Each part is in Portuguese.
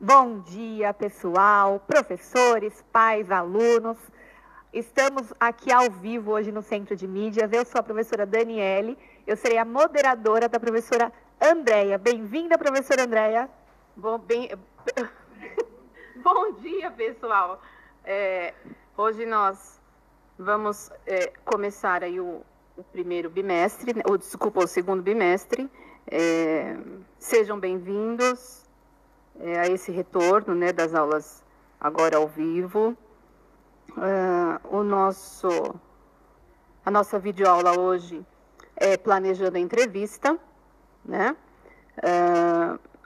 Bom dia, pessoal, professores, pais, alunos. Estamos aqui ao vivo hoje no Centro de Mídias. Eu sou a professora Daniele, eu serei a moderadora da professora Andréia. Bem-vinda, professora Andréia. Bom dia, pessoal. Hoje nós vamos começar aí o primeiro bimestre, o segundo bimestre. Sejam bem-vindos a esse retorno, né, das aulas agora ao vivo. A nossa videoaula hoje é Planejando a Entrevista, né?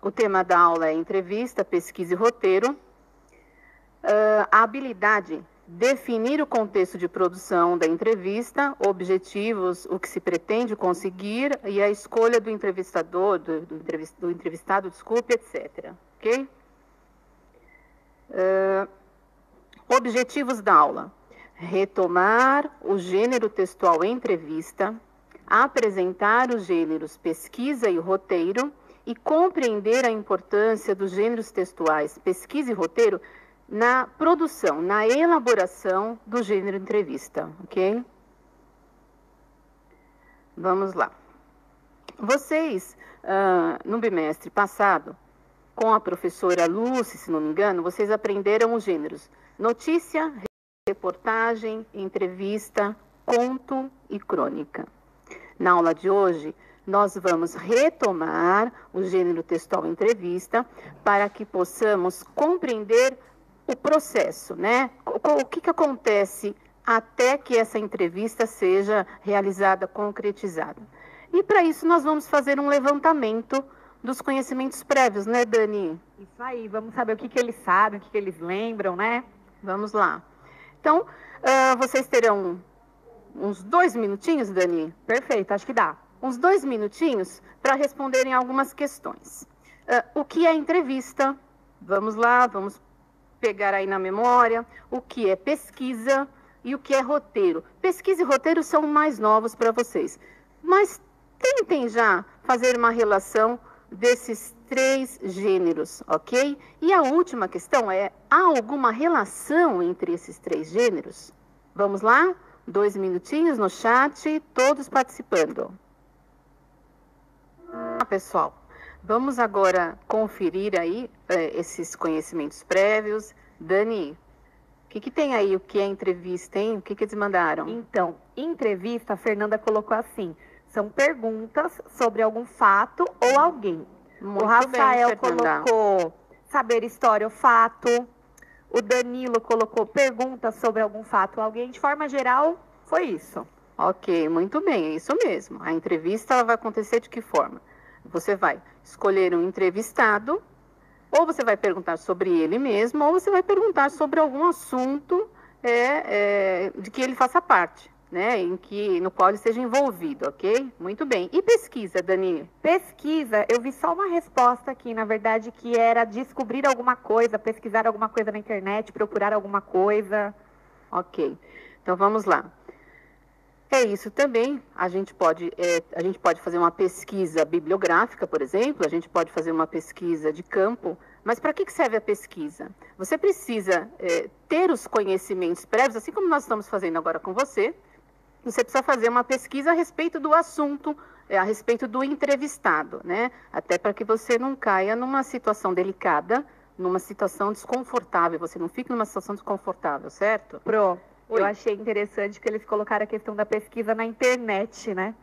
O tema da aula é entrevista, pesquisa e roteiro. A habilidade, definir o contexto de produção da entrevista, objetivos, o que se pretende conseguir e a escolha do entrevistador, do entrevistado, desculpe, etc. Ok? Objetivos da aula: retomar o gênero textual entrevista, apresentar os gêneros pesquisa e roteiro e compreender a importância dos gêneros textuais pesquisa e roteiro na produção, na elaboração do gênero entrevista, ok? Vamos lá. Vocês, no bimestre passado, com a professora Lúcia, se não me engano, vocês aprenderam os gêneros notícia, reportagem, entrevista, conto e crônica. Na aula de hoje, nós vamos retomar o gênero textual entrevista para que possamos compreender o processo, né? O que acontece até que essa entrevista seja realizada, concretizada. E para isso nós vamos fazer um levantamento dos conhecimentos prévios, né, Dani? Isso aí, vamos saber o que eles sabem, o que eles lembram, né? Vamos lá. Então, vocês terão uns 2 minutinhos, Dani? Perfeito, acho que dá. Uns 2 minutinhos para responderem algumas questões. O que é entrevista? Vamos lá, vamos pegar aí na memória. O que é pesquisa e o que é roteiro? Pesquisa e roteiro são mais novos para vocês. Mas tentem já fazer uma relação desses 3 gêneros, ok? E a última questão é: há alguma relação entre esses 3 gêneros? Vamos lá? 2 minutinhos no chat, todos participando. Pessoal, vamos agora conferir aí esses conhecimentos prévios. Dani, o que tem aí? O que é entrevista, hein? O que eles mandaram? Então, entrevista, a Fernanda colocou assim: são perguntas sobre algum fato ou alguém. Muito o Rafael bem, colocou saber história ou fato. O Danilo colocou perguntas sobre algum fato ou alguém. De forma geral, foi isso. Ok, muito bem, é isso mesmo. A entrevista ela vai acontecer de que forma? Você vai escolher um entrevistado, ou você vai perguntar sobre ele mesmo, ou você vai perguntar sobre algum assunto de que ele faça parte, né? No qual ele esteja envolvido, ok? Muito bem. E pesquisa, Dani? Pesquisa, eu vi só uma resposta aqui, na verdade, que era descobrir alguma coisa, pesquisar alguma coisa na internet, procurar alguma coisa. Ok, então vamos lá. É isso também, a gente pode fazer uma pesquisa bibliográfica, por exemplo, a gente pode fazer uma pesquisa de campo, mas para que serve a pesquisa? Você precisa ter os conhecimentos prévios, assim como nós estamos fazendo agora com você precisa fazer uma pesquisa a respeito do assunto, a respeito do entrevistado, né? Até para que você não caia numa situação delicada, numa situação desconfortável, você não fique numa situação desconfortável, certo? Eu achei interessante que eles colocaram a questão da pesquisa na internet, né?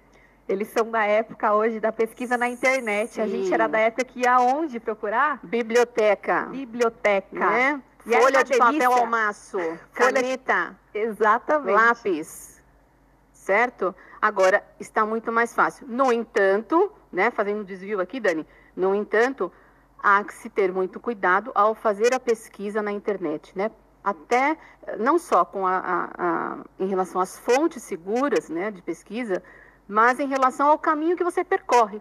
Eles são da época hoje da pesquisa na internet. Sim. A gente era da época que ia aonde procurar? Biblioteca. Né? Folha de papel ao maço, caneta. Exatamente. Lápis. Certo? Agora está muito mais fácil. No entanto, né, fazendo um desvio aqui, Dani, no entanto, há que se ter muito cuidado ao fazer a pesquisa na internet, né? Até não só em relação às fontes seguras, né, de pesquisa, mas em relação ao caminho que você percorre,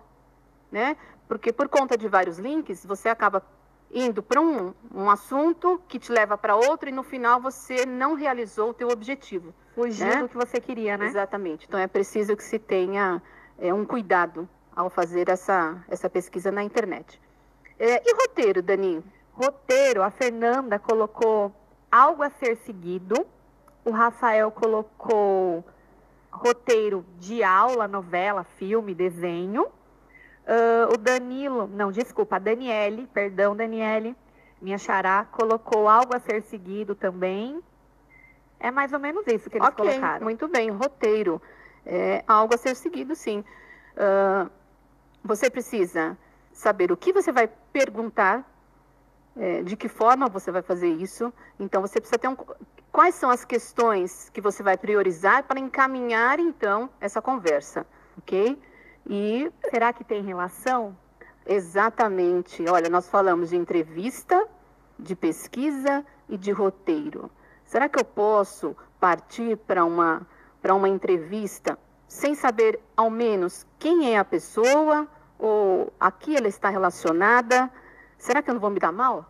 né? Porque por conta de vários links, você acaba indo para um assunto que te leva para outro e no final você não realizou o teu objetivo. Fugiu do que você queria, né? Exatamente. Então é preciso que se tenha um cuidado ao fazer essa pesquisa na internet. E roteiro, Dani? Roteiro, a Fernanda colocou algo a ser seguido. O Rafael colocou roteiro de aula, novela, filme, desenho. O Danilo, não, desculpa, a Daniele, perdão, Daniele, minha xará, colocou algo a ser seguido também. É mais ou menos isso que eles colocaram. Muito bem, roteiro. É algo a ser seguido, sim. Você precisa saber o que você vai perguntar, de que forma você vai fazer isso. Então, você precisa ter quais são as questões que você vai priorizar para encaminhar, então, essa conversa, ok? E será que tem relação? Exatamente. Olha, nós falamos de entrevista, de pesquisa e de roteiro. Será que eu posso partir para uma entrevista sem saber, ao menos, quem é a pessoa ou a que ela está relacionada? Será que eu não vou me dar mal?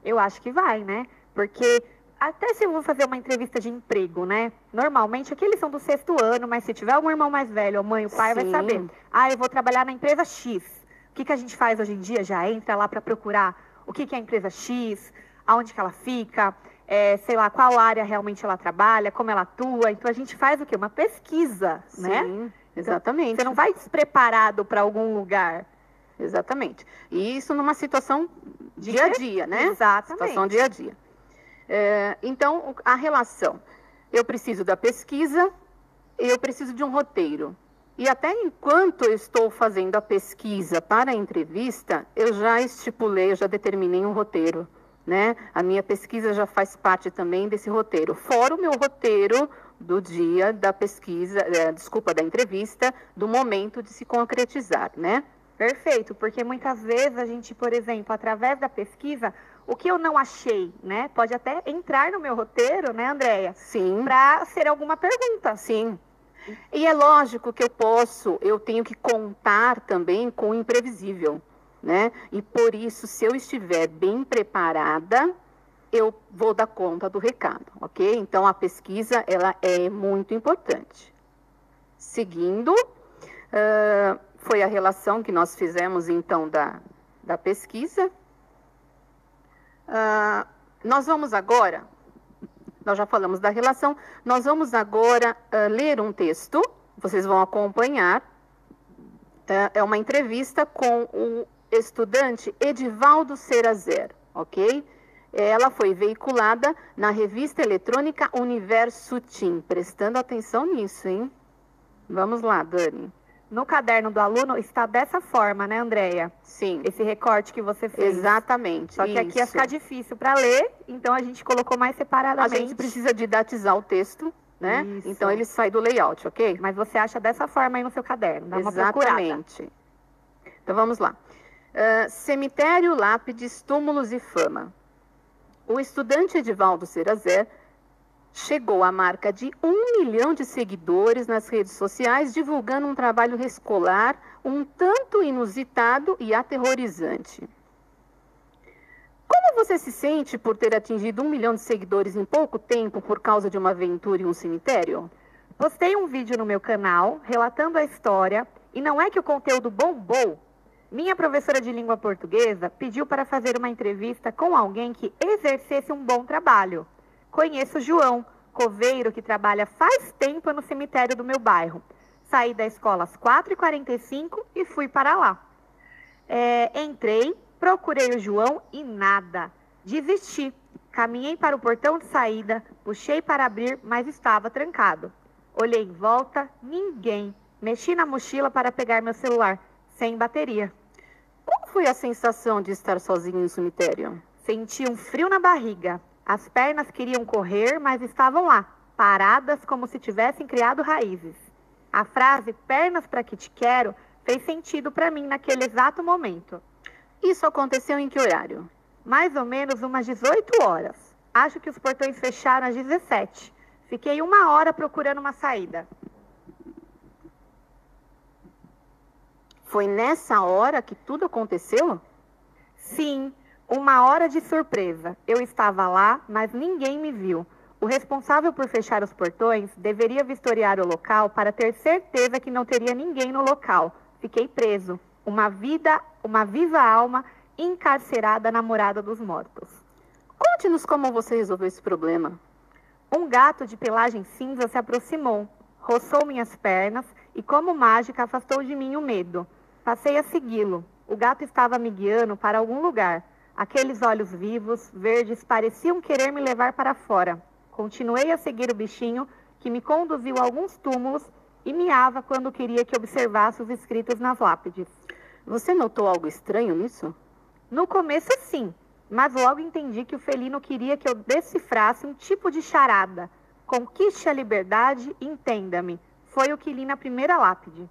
Eu acho que vai, né? Porque até se eu vou fazer uma entrevista de emprego, né? Normalmente, aqui eles são do 6º ano, mas se tiver algum irmão mais velho, a mãe, o pai, vai saber. Eu vou trabalhar na empresa X. O que a gente faz hoje em dia? Já entra lá para procurar o que é a empresa X, aonde que ela fica, sei lá, qual área realmente ela trabalha, como ela atua. Então, a gente faz o quê? Uma pesquisa, né? Sim, exatamente. Então, você não vai despreparado para algum lugar. Exatamente. E isso numa situação dia a dia, né? Exatamente. Situação dia a dia. Então, a relação. Eu preciso da pesquisa, eu preciso de um roteiro. E até enquanto eu estou fazendo a pesquisa para a entrevista, eu já estipulei, eu já determinei um roteiro, né? A minha pesquisa já faz parte também desse roteiro. Fora o meu roteiro do dia da pesquisa, da entrevista, do momento de se concretizar, né? Perfeito, porque muitas vezes a gente, por exemplo, através da pesquisa, o que eu não achei, né? Pode até entrar no meu roteiro, né, Andréia? Sim. Para ser alguma pergunta. Sim. E é lógico que eu tenho que contar também com o imprevisível, né? E por isso, se eu estiver bem preparada, eu vou dar conta do recado, ok? Então, a pesquisa, ela é muito importante. Seguindo, foi a relação que nós fizemos, então, da pesquisa. Nós vamos agora, nós já falamos da relação, nós vamos agora ler um texto, vocês vão acompanhar. É uma entrevista com o estudante Edivaldo Serazer, ok? Ela foi veiculada na revista eletrônica Universo Team. Prestando atenção nisso, hein? Vamos lá, Dani. No caderno do aluno está dessa forma, né, Andréia? Sim. Esse recorte que você fez. Exatamente. Só que aqui ia ficar difícil para ler, então a gente colocou mais separadamente. A gente precisa didatizar o texto, né? Isso. Então ele sai do layout, ok? Mas você acha dessa forma aí no seu caderno, dá uma procurada. Exatamente. Então vamos lá. Cemitério, lápides, túmulos e fama. O estudante Edivaldo Serazer chegou à marca de 1 milhão de seguidores nas redes sociais, divulgando um trabalho escolar um tanto inusitado e aterrorizante. Como você se sente por ter atingido 1 milhão de seguidores em pouco tempo por causa de uma aventura em um cemitério? Postei um vídeo no meu canal relatando a história e não é que o conteúdo bombou. Minha professora de língua portuguesa pediu para fazer uma entrevista com alguém que exercesse um bom trabalho. Conheço o João, coveiro que trabalha faz tempo no cemitério do meu bairro. Saí da escola às 4h45 e fui para lá. Entrei, procurei o João e nada. Desisti. Caminhei para o portão de saída, puxei para abrir, mas estava trancado. Olhei em volta, ninguém. Mexi na mochila para pegar meu celular, sem bateria. Qual foi a sensação de estar sozinho no cemitério? Senti um frio na barriga. As pernas queriam correr, mas estavam lá, paradas como se tivessem criado raízes. A frase "pernas para que te quero" fez sentido para mim naquele exato momento. Isso aconteceu em que horário? Mais ou menos umas 18 horas. Acho que os portões fecharam às 17. Fiquei 1 hora procurando uma saída. Foi nessa hora que tudo aconteceu? Sim. 1 hora de surpresa. Eu estava lá, mas ninguém me viu. O responsável por fechar os portões deveria vistoriar o local para ter certeza que não teria ninguém no local. Fiquei preso. Uma viva alma encarcerada namorada dos mortos. Conte-nos como você resolveu esse problema. Um gato de pelagem cinza se aproximou, roçou minhas pernas e, como mágica, afastou de mim o medo. Passei a segui-lo. O gato estava me guiando para algum lugar. Aqueles olhos vivos, verdes, pareciam querer me levar para fora. Continuei a seguir o bichinho, que me conduziu a alguns túmulos e miava quando queria que observasse os escritos nas lápides. Você notou algo estranho nisso? No começo, sim, mas logo entendi que o felino queria que eu decifrasse um tipo de charada. Conquiste a liberdade, entenda-me. Foi o que li na primeira lápide.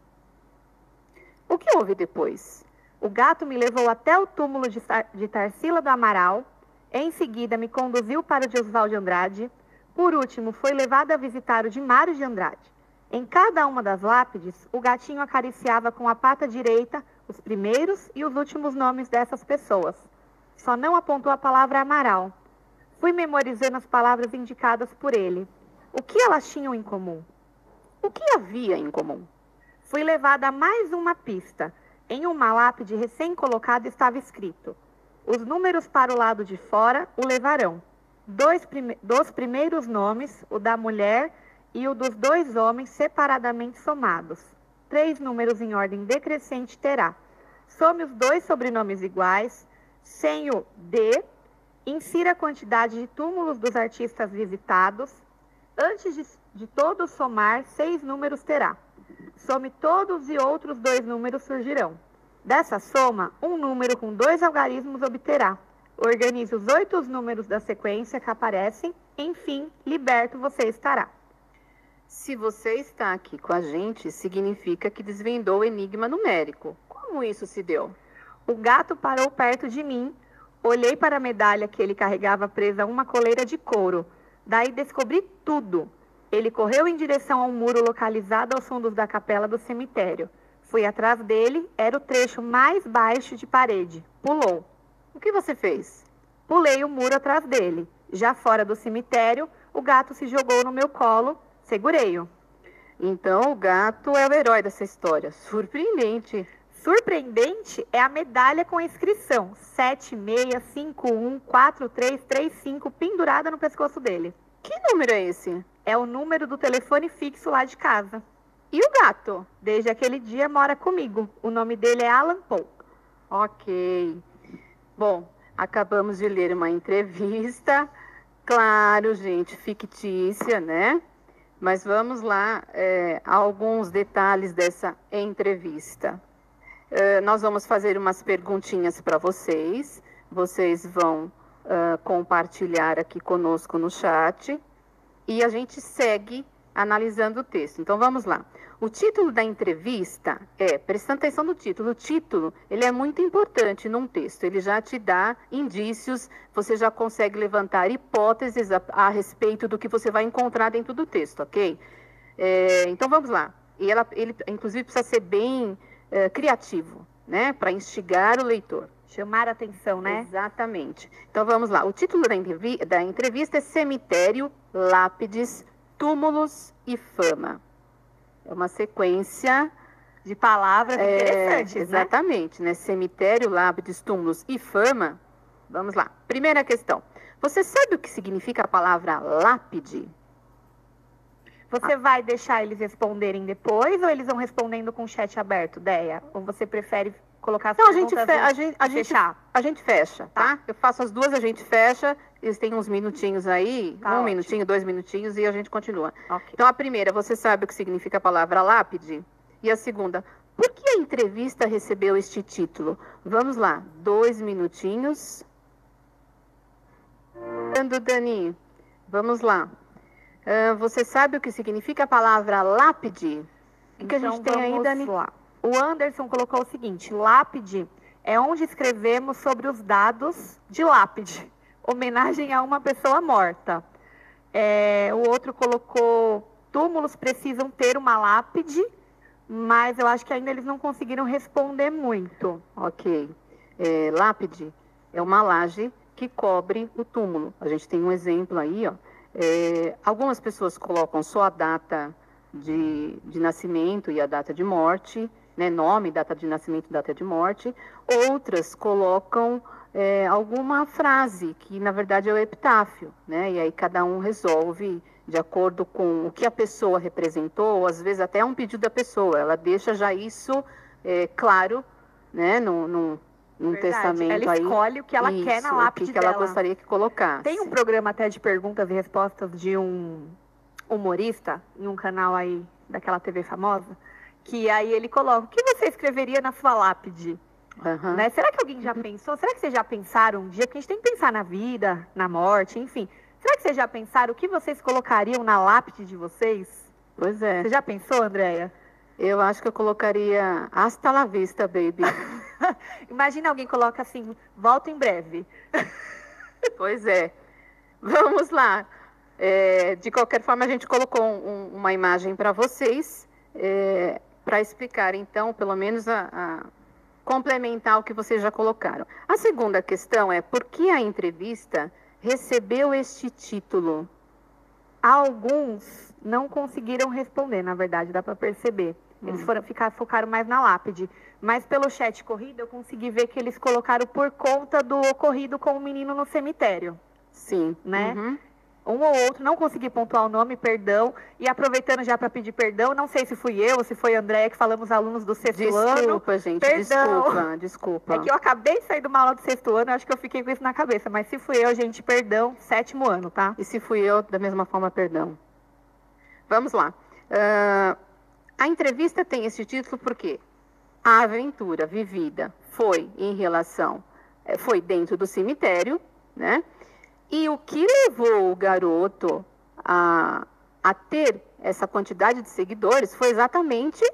O que houve depois? O gato me levou até o túmulo de Tarsila do Amaral. Em seguida, me conduziu para o de Oswald de Andrade. Por último, foi levado a visitar o de Mário de Andrade. Em cada uma das lápides, o gatinho acariciava com a pata direita os primeiros e os últimos nomes dessas pessoas. Só não apontou a palavra Amaral. Fui memorizando as palavras indicadas por ele. O que elas tinham em comum? O que havia em comum? Fui levada a mais uma pista. Em uma lápide recém-colocada estava escrito: os números para o lado de fora o levarão. Dos primeiros nomes, o da mulher e o dos 2 homens separadamente somados. 3 números em ordem decrescente terá. Some os 2 sobrenomes iguais, sem o D, insira a quantidade de túmulos dos artistas visitados. Antes de todos somar, 6 números terá. Some todos e outros 2 números surgirão. Dessa soma, um número com 2 algarismos obterá. Organize os 8 números da sequência que aparecem. Enfim, liberto você estará. Se você está aqui com a gente, significa que desvendou o enigma numérico. Como isso se deu? O gato parou perto de mim. Olhei para a medalha que ele carregava presa a uma coleira de couro. Daí descobri tudo. Ele correu em direção ao muro localizado aos fundos da capela do cemitério. Fui atrás dele, era o trecho mais baixo de parede. Pulou. O que você fez? Pulei o muro atrás dele. Já fora do cemitério, o gato se jogou no meu colo. Segurei-o. Então o gato é o herói dessa história. Surpreendente. Surpreendente é a medalha com a inscrição 76514335 pendurada no pescoço dele. Que número é esse? É o número do telefone fixo lá de casa. E o gato? Desde aquele dia mora comigo. O nome dele é Alan Poe. Ok. Bom, acabamos de ler uma entrevista. Claro, gente, fictícia, né? Mas vamos lá, alguns detalhes dessa entrevista. Nós vamos fazer umas perguntinhas para vocês. Vocês vão compartilhar aqui conosco no chat. E a gente segue analisando o texto. Então, vamos lá. O título da entrevista prestando atenção no título. O título, ele é muito importante num texto. Ele já te dá indícios, você já consegue levantar hipóteses a respeito do que você vai encontrar dentro do texto, ok? Então, vamos lá. E ele, inclusive, precisa ser bem criativo, né? Para instigar o leitor. Chamar a atenção, né? Exatamente. Então, vamos lá. O título da entrevista é Cemitério, Lápides, Túmulos e Fama. É uma sequência de palavras interessantes, exatamente, né? Cemitério, lápides, túmulos e fama. Vamos lá. Primeira questão. Você sabe o que significa a palavra lápide? Você vai deixar eles responderem depois ou eles vão respondendo com o chat aberto, Deia? Ou você prefere colocar as perguntas fechar? A gente fecha, tá? Eu faço as duas, a gente fecha. Eles têm uns minutinhos aí, Tá ótimo. Minutinho, 2 minutinhos e a gente continua. Ok. Então, a primeira, você sabe o que significa a palavra lápide? E a segunda, por que a entrevista recebeu este título? Vamos lá, 2 minutinhos. Dani, vamos lá. Você sabe o que significa a palavra lápide? O que a gente tem aí, Dani? Lá. O Anderson colocou o seguinte: lápide é onde escrevemos sobre os dados de lápide. Homenagem a uma pessoa morta. O outro colocou: túmulos precisam ter uma lápide, mas eu acho que ainda eles não conseguiram responder muito. Ok. Lápide é uma laje que cobre o túmulo. A gente tem um exemplo aí, ó. Algumas pessoas colocam só a data de nascimento e a data de morte, né, nome, data de nascimento, data de morte. Outras colocam alguma frase, que na verdade é o epitáfio, né? E aí cada um resolve de acordo com o que a pessoa representou, ou às vezes até é um pedido da pessoa. Ela deixa já isso claro, né, num testamento. Ela escolhe o que ela quer na lápide dela. O que ela gostaria que colocasse. Tem um programa até de perguntas e respostas de um humorista, em um canal aí daquela TV famosa, que aí ele coloca: o que você escreveria na sua lápide? Uhum. Né? Será que alguém já pensou? Será que vocês já pensaram um dia? Porque a gente tem que pensar na vida, na morte, enfim. Será que vocês já pensaram o que vocês colocariam na lápide de vocês? Pois é. Você já pensou, Andréia? Eu acho que eu colocaria hasta la vista, baby. Imagina alguém coloca assim: volta em breve. Pois é. Vamos lá. De qualquer forma, a gente colocou uma imagem para vocês, para explicar, então, pelo menos complementar o que vocês já colocaram. A segunda questão é: por que a entrevista recebeu este título? Alguns não conseguiram responder, na verdade, dá para perceber. Eles focaram mais na lápide. Mas pelo chat corrido, eu consegui ver que eles colocaram por conta do ocorrido com o menino no cemitério. Sim. Né? Uhum. Um ou outro, não consegui pontuar o nome, perdão. E aproveitando já para pedir perdão, não sei se fui eu ou se foi a Andréia, que falamos alunos do sexto ano. Desculpa, gente, perdão. desculpa. É que eu acabei de sair de uma aula do sexto ano, acho que eu fiquei com isso na cabeça. Mas se fui eu, gente, perdão, sétimo ano, tá? E se fui eu, da mesma forma, perdão. Vamos lá. A entrevista tem esse título porque a aventura vivida foi foi dentro do cemitério, né? E o que levou o garoto a ter essa quantidade de seguidores foi exatamente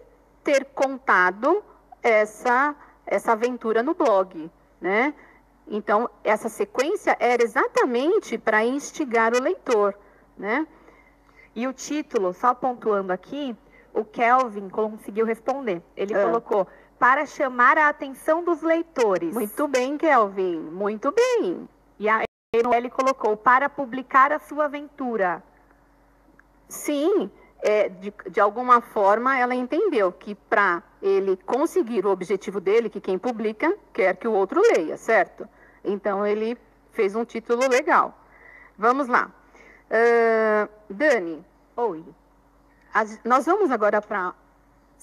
ter contado essa aventura no blog, né? Então, essa sequência era exatamente para instigar o leitor, né? E o título, só pontuando aqui, o Kelvin conseguiu responder. Ele colocou: para chamar a atenção dos leitores. Muito bem, Kelvin, muito bem. E a ele colocou: para publicar a sua aventura. Sim, de alguma forma ela entendeu que para ele conseguir o objetivo dele, que quem publica quer que o outro leia, certo? Então ele fez um título legal. Vamos lá. Dani. Oi. Nós vamos agora para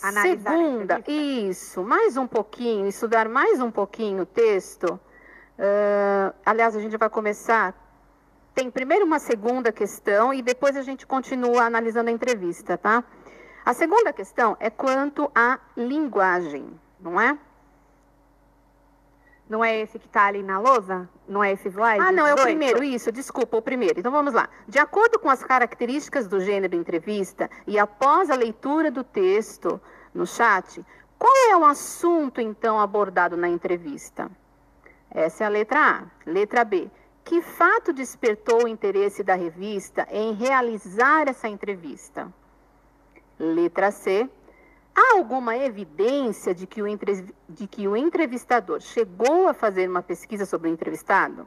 a segunda. Isso, mais um pouquinho, estudar mais um pouquinho o texto. Aliás, a gente vai começar. Tem primeiro uma segunda questão e depois a gente continua analisando a entrevista, tá? A segunda questão é quanto à linguagem, não é? Não é esse que está ali na lousa? Não é esse slide? Ah, não, é o primeiro, isso, desculpa, o primeiro. Então vamos lá. De acordo com as características do gênero entrevista e após a leitura do texto no chat, qual é o assunto, então, abordado na entrevista? Essa é a letra A. Letra B. Que fato despertou o interesse da revista em realizar essa entrevista? Letra C. Há alguma evidência de que o entrevistador chegou a fazer uma pesquisa sobre o entrevistado?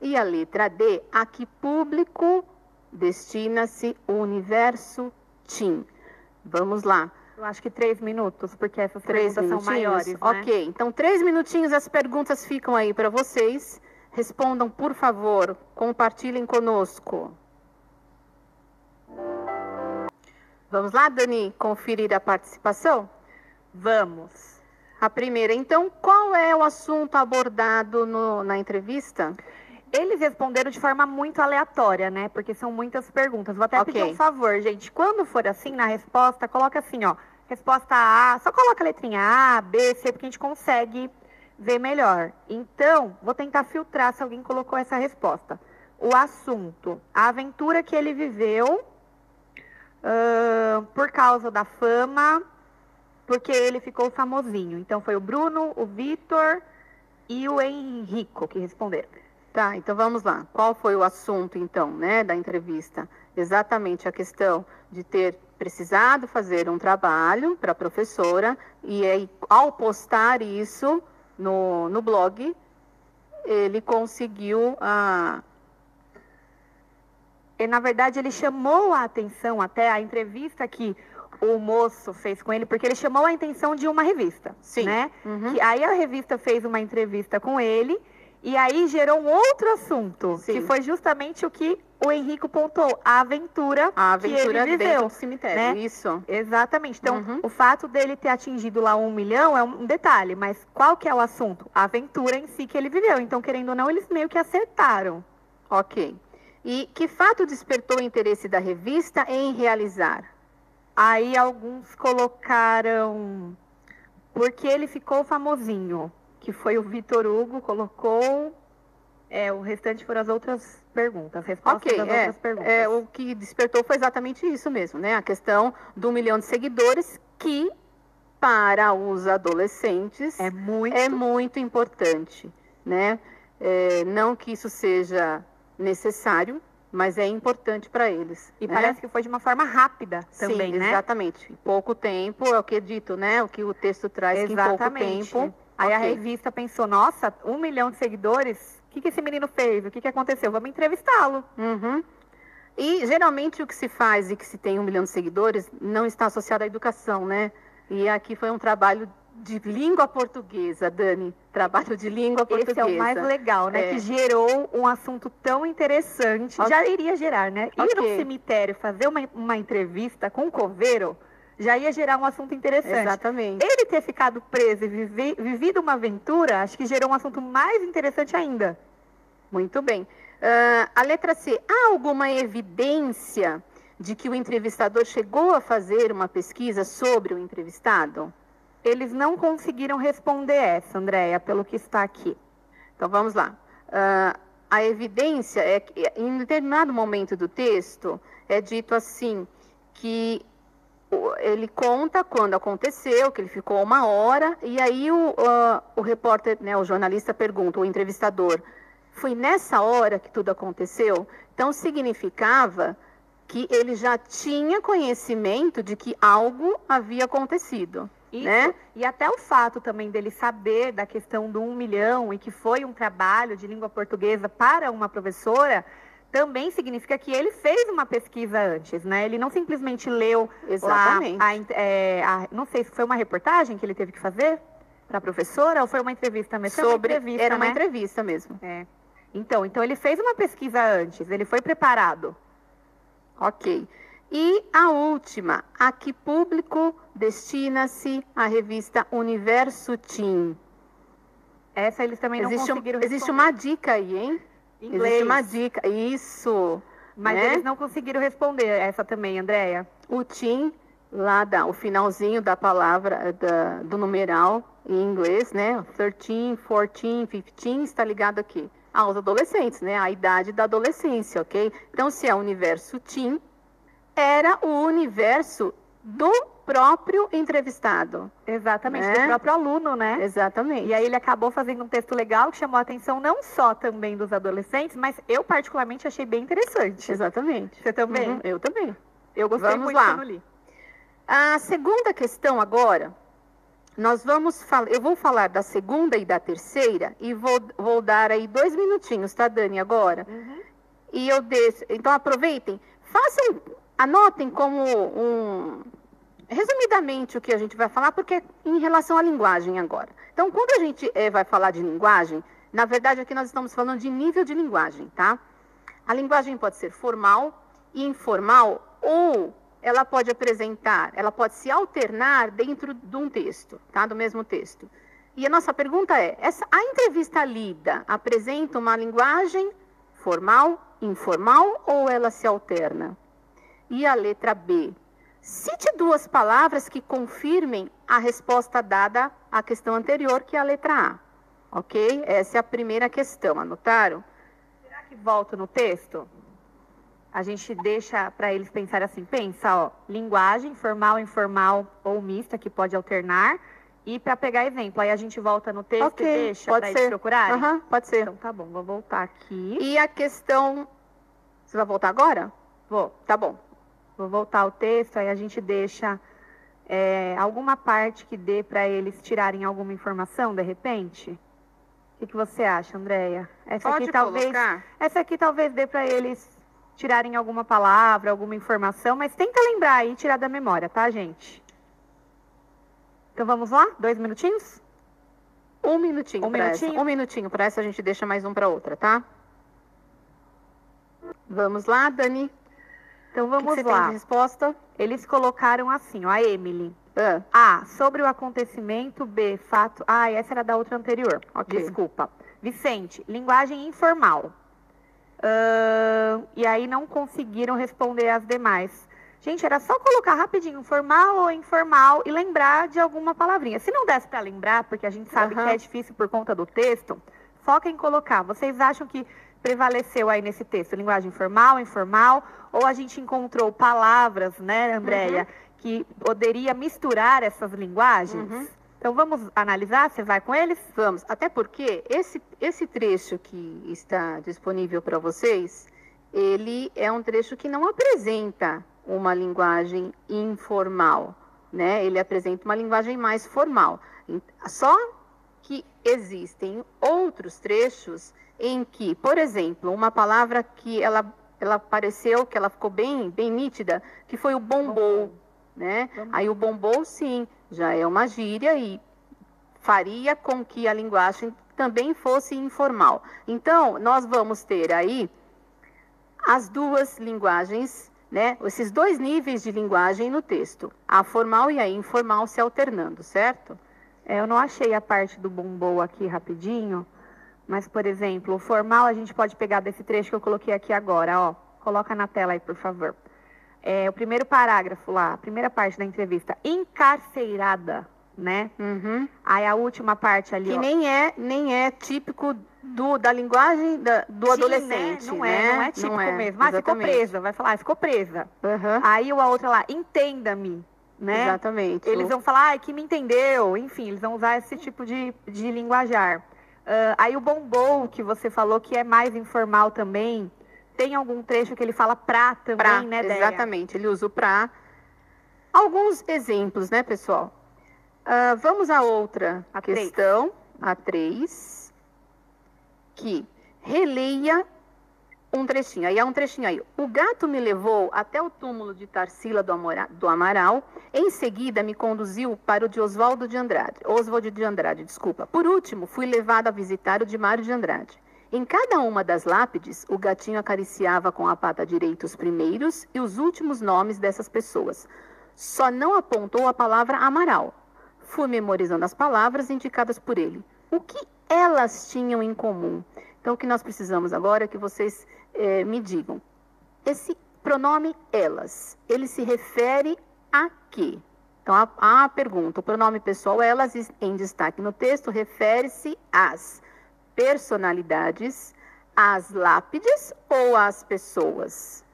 E a letra D. A que público destina-se o Universo Teen? Vamos lá. Eu acho que 3 minutos, porque essas perguntas são maiores, né? Ok, então 3 minutinhos, as perguntas ficam aí para vocês. Respondam, por favor, compartilhem conosco. Vamos lá, Dani, conferir a participação? Vamos. A primeira, então, qual é o assunto abordado na entrevista? Eles responderam de forma muito aleatória, né? Porque são muitas perguntas. Vou até pedir um favor, gente. Quando for assim, na resposta, coloca assim, ó. Resposta A, só coloca a letrinha A, B, C, porque a gente consegue ver melhor. Então, vou tentar filtrar se alguém colocou essa resposta. O assunto, a aventura que ele viveu por causa da fama, porque ele ficou famosinho. Então, foi o Bruno, o Vitor e o Henrico que responderam. Tá, então vamos lá. Qual foi o assunto, então, né, da entrevista? Exatamente a questão de ter precisado fazer um trabalho para a professora e aí, ao postar isso no blog, ele conseguiu E, na verdade, ele chamou a atenção até a entrevista que o moço fez com ele, porque ele chamou a atenção de uma revista, Sim. né? Que aí a revista fez uma entrevista com ele, e aí gerou um outro assunto, Sim. que foi justamente o que o Henrico pontuou, a aventura que ele viveu. Dentro do cemitério, né? isso. Exatamente. Então, o fato dele ter atingido lá 1 milhão é um detalhe, mas qual que é o assunto? A aventura em si que ele viveu. Então, querendo ou não, eles meio que acertaram. Ok. E que fato despertou o interesse da revista em realizar? Aí alguns colocaram porque ele ficou famosinho, que foi o Vitor Hugo, colocou. O restante foram as outras perguntas, respostas das outras perguntas. O que despertou foi exatamente isso mesmo, né? A questão do 1 milhão de seguidores, que para os adolescentes é muito importante, né? Não que isso seja necessário, mas é importante para eles. E parece que foi de uma forma rápida também, né? Sim, exatamente. Em pouco tempo, é o que é dito, né? O que o texto traz, que em pouco tempo... Aí a revista pensou, nossa, 1 milhão de seguidores, o que esse menino fez? O que aconteceu? Vamos entrevistá-lo. E geralmente o que se faz e que se tem 1 milhão de seguidores não está associado à educação, né? E aqui foi um trabalho de língua portuguesa, Dani. Trabalho de língua portuguesa. Esse é o mais legal, né? Que gerou um assunto tão interessante. Já iria gerar, né? Ir no cemitério, fazer uma entrevista com o coveiro, já ia gerar um assunto interessante. Exatamente. Ele ter ficado preso e vivido uma aventura, acho que gerou um assunto mais interessante ainda. Muito bem. A letra C. Há alguma evidência de que o entrevistador chegou a fazer uma pesquisa sobre o entrevistado? Eles não conseguiram responder essa, Andréia, pelo que está aqui. Então, vamos lá. A evidência é que, em determinado momento do texto, é dito assim, que ele conta quando aconteceu, que ele ficou 1 hora, e aí o repórter, né, o jornalista pergunta, o entrevistador, foi nessa hora que tudo aconteceu? Então, significava que ele já tinha conhecimento de que algo havia acontecido. Isso, né? E até o fato também dele saber da questão do 1 milhão e que foi um trabalho de língua portuguesa para uma professora, também significa que ele fez uma pesquisa antes, né? Ele não simplesmente leu Exatamente. lá, não sei se foi uma reportagem que ele teve que fazer para a professora ou foi uma entrevista mesmo? Era uma entrevista mesmo. Então ele fez uma pesquisa antes, ele foi preparado. Ok. E a última, a que público destina-se a revista Universo Teen? Essa eles também não conseguiram responder. Existe uma dica aí, hein? Inglês. Existe uma dica, isso. Mas né? eles não conseguiram responder essa também, Andréia. O teen, lá o finalzinho da palavra, do numeral em inglês, né? 13, 14, 15, está ligado aqui aos adolescentes, né? A idade da adolescência, ok? Então, se é Universo Teen, era o universo do próprio entrevistado. Exatamente, do próprio aluno, né? Exatamente. E aí ele acabou fazendo um texto legal que chamou a atenção não só também dos adolescentes, mas eu particularmente achei bem interessante. Exatamente. Você também? Eu também. Eu gostei muito quando li. A segunda questão agora, eu vou falar da segunda e da terceira e vou dar aí 2 minutinhos, tá, Dani, agora? E eu deixo, então aproveitem, anotem como resumidamente o que a gente vai falar, porque é em relação à linguagem agora. Então, quando a gente vai falar de linguagem, na verdade aqui nós estamos falando de nível de linguagem, tá? A linguagem pode ser formal, informal, ou ela pode se alternar dentro de um texto, tá? Do mesmo texto. E a nossa pergunta é, a entrevista lida apresenta uma linguagem formal, informal, ou ela se alterna? E a letra B. Cite 2 palavras que confirmem a resposta dada à questão anterior, que é a letra A. Ok? Essa é a primeira questão. Anotaram? Será que volta no texto? A gente deixa para eles pensarem assim. Pensa, ó. Linguagem, formal, informal ou mista, que pode alternar. E para pegar exemplo, aí a gente volta no texto e deixa para eles procurarem? Pode ser. Então tá bom, vou voltar aqui. E a questão... Você vai voltar agora? Vou. Tá bom. Vou voltar ao texto, aí a gente deixa alguma parte que dê para eles tirarem alguma informação, de repente. O que você acha, Andréia? Essa aqui talvez dê para eles tirarem alguma palavra, alguma informação, mas tenta lembrar aí e tirar da memória, tá, gente? Então vamos lá? 2 minutinhos? Um minutinho para essa. Um minutinho para essa, a gente deixa mais um para outra, tá? Vamos lá, Dani. Então vamos O que você lá. tem de resposta? Eles colocaram assim, ó, a Emily. Ah, A, sobre o acontecimento. B, fato. Ah, essa era da outra anterior. Ok. Desculpa. Vicente, linguagem informal. E aí não conseguiram responder as demais. Gente, era só colocar rapidinho formal ou informal e lembrar de alguma palavrinha. Se não desse para lembrar, porque a gente sabe que é difícil por conta do texto, foca em colocar. Vocês acham que prevaleceu aí nesse texto linguagem formal, informal, ou a gente encontrou palavras, né, Andréia, que poderia misturar essas linguagens? Então vamos analisar, você vai com eles? vamos. Até porque esse trecho que está disponível para vocês, ele é um trecho que não apresenta uma linguagem informal, né? Ele apresenta uma linguagem mais formal. Só que existem outros trechos em que, por exemplo, uma palavra que ela apareceu, que ela ficou bem nítida, que foi o bombou, né? Aí o bombou, sim, já é uma gíria e faria com que a linguagem também fosse informal. Então, nós vamos ter aí as duas linguagens, né? Esses dois níveis de linguagem no texto, a formal e a informal se alternando, certo? Eu não achei a parte do bombou aqui rapidinho, mas, por exemplo, o formal a gente pode pegar desse trecho que eu coloquei aqui agora, ó. Coloca na tela aí, por favor. O primeiro parágrafo lá, a primeira parte da entrevista, encarcerada, né? Aí a última parte ali, que ó. nem é típico da linguagem do adolescente, né? Não é típico mesmo. Ah, ficou presa, vai falar, ficou presa. Aí a outra lá, entenda-me, né? Exatamente. Eles vão falar, que me entendeu, enfim, eles vão usar esse tipo de linguajar. Aí o bombou, que você falou que é mais informal também, tem algum trecho que ele fala pra também, né, Déia? Exatamente, ele usa o pra. Alguns exemplos, né, pessoal? Vamos à outra questão, a 3, que releia um trechinho. Aí é um trechinho aí. O gato me levou até o túmulo de Tarsila do Amaral. Em seguida, me conduziu para o de Oswald de Andrade. Por último, fui levado a visitar o de Mário de Andrade. Em cada uma das lápides, o gatinho acariciava com a pata direita os primeiros e os últimos nomes dessas pessoas. Só não apontou a palavra Amaral. Fui memorizando as palavras indicadas por ele. O que elas tinham em comum? Então, o que nós precisamos agora é que vocês me digam. Esse pronome elas, ele se refere a quê? Então, a pergunta, o pronome pessoal elas, em destaque no texto, refere-se às personalidades, às lápides ou às pessoas?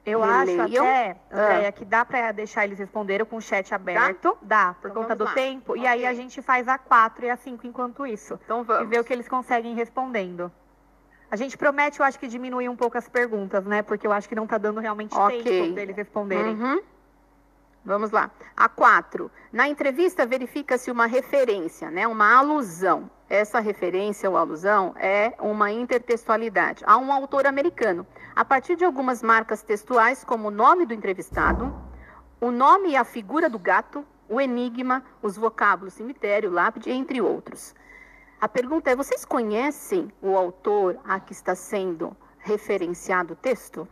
Eu acho até, Andréia, que dá para deixar eles responderem com o chat aberto. Dá, por então conta do tempo. Okay. E aí a gente faz a 4 e a 5 enquanto isso. Então vamos. E ver o que eles conseguem respondendo. A gente promete, eu acho que diminuir um pouco as perguntas, né? Porque eu acho que não está dando realmente tempo para eles responderem. Vamos lá. A 4. Na entrevista verifica-se uma referência, né? Uma alusão. Essa referência ou alusão é uma intertextualidade a um autor americano, a partir de algumas marcas textuais, como o nome do entrevistado, o nome e a figura do gato, o enigma, os vocábulos cemitério, lápide, entre outros. A pergunta é, vocês conhecem o autor a que está sendo referenciado o texto?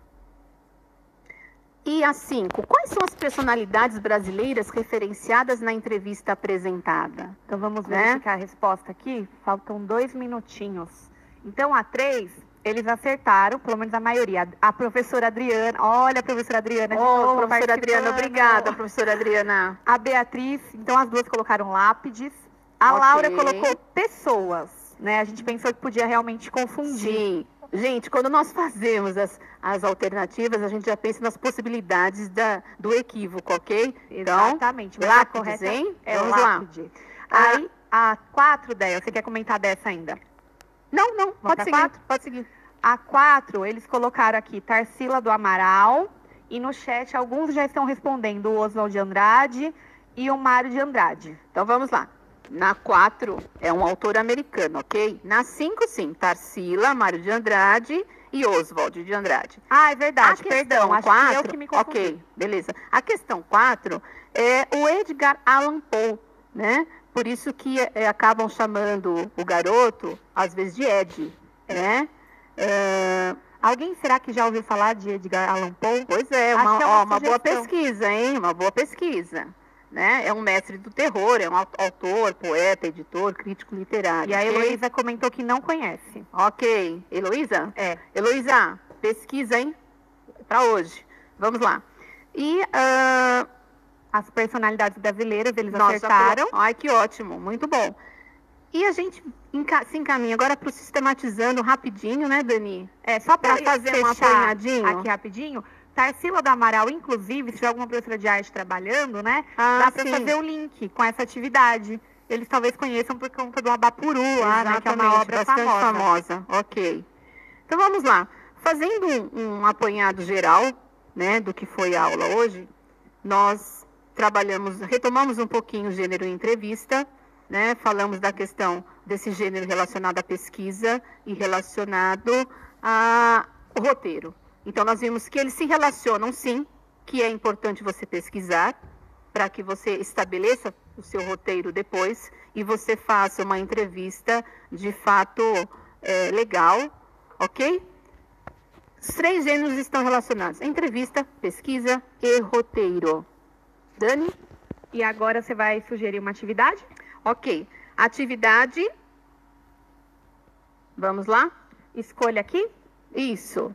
E a 5, quais são as personalidades brasileiras referenciadas na entrevista apresentada? Então vamos verificar a resposta aqui. Faltam 2 minutinhos. Então a 3, eles acertaram, pelo menos a maioria. A professora Adriana, olha a professora Adriana. Professora Adriana, obrigada, professora Adriana. A Beatriz, então as duas colocaram lápides. A Laura colocou pessoas, né? A gente pensou que podia realmente confundir. Sim. Gente, quando nós fazemos as alternativas, a gente já pensa nas possibilidades do equívoco, ok? Exatamente. Então, lápides, hein? Vamos lápide. Lá. Aí, a 4, Déia, você quer comentar dessa ainda? Não, pode seguir. A 4, eles colocaram aqui Tarsila do Amaral, e no chat alguns já estão respondendo o Oswald de Andrade e o Mário de Andrade. Então, vamos lá. Na 4, é um autor americano, ok? Na 5, sim, Tarsila, Mário de Andrade e Oswald de Andrade. Ah, é verdade, A perdão, questão acho que 4, eu que me confundi. ok, beleza. A questão 4 é o Edgar Allan Poe, né? Por isso que acabam chamando o garoto, às vezes, de Ed, né? Alguém será que já ouviu falar de Edgar Allan Poe? Pois é, Acho que é uma uma boa sugestão. pesquisa, hein? Uma boa pesquisa. Né? É um mestre do terror, é um autor, poeta, editor, crítico literário. E a ok? Heloísa comentou que não conhece. Ok. Heloísa? É. Heloísa, pesquisa, hein? Para hoje. Vamos lá. E As personalidades brasileiras, eles nós já acertaram. Ai, que ótimo, muito bom. E a gente se encaminha agora para o sistematizando rapidinho, né, Dani? Só para fazer um fechar apanhadinho. aqui rapidinho, Tarsila do Amaral, inclusive, se tiver alguma professora de arte trabalhando, né, Ah, dá para sim. fazer o link com essa atividade. Eles talvez conheçam por conta do Abapuru lá, né, que é uma Exatamente, obra bastante famosa. Ok. Então vamos lá. Fazendo um apanhado geral, né, do que foi a aula hoje, nós retomamos um pouquinho o gênero entrevista, né, falamos da questão desse gênero relacionado à pesquisa e relacionado ao roteiro. Então, nós vimos que eles se relacionam, sim, que é importante você pesquisar para que você estabeleça o seu roteiro depois e você faça uma entrevista de fato legal, ok? Os 3 gêneros estão relacionados: entrevista, pesquisa e roteiro. Dani? E agora você vai sugerir uma atividade? Ok. Atividade. Vamos lá? Escolha aqui. Isso.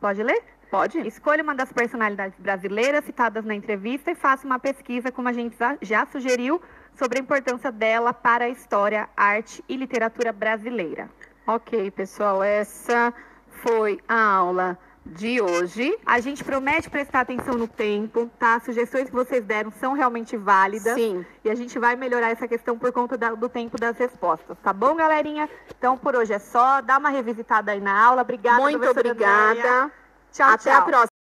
Pode ler? Pode? Escolha uma das personalidades brasileiras citadas na entrevista e faça uma pesquisa, como a gente já sugeriu, sobre a importância dela para a história, arte e literatura brasileira. Ok, pessoal, essa foi a aula de hoje. A gente promete prestar atenção no tempo, tá? As sugestões que vocês deram são realmente válidas. Sim. E a gente vai melhorar essa questão por conta do tempo das respostas, tá bom, galerinha? Então, por hoje é só. Dá uma revisitada aí na aula. Obrigada, Muito professora obrigada. Andréia. Tchau, Até a próxima.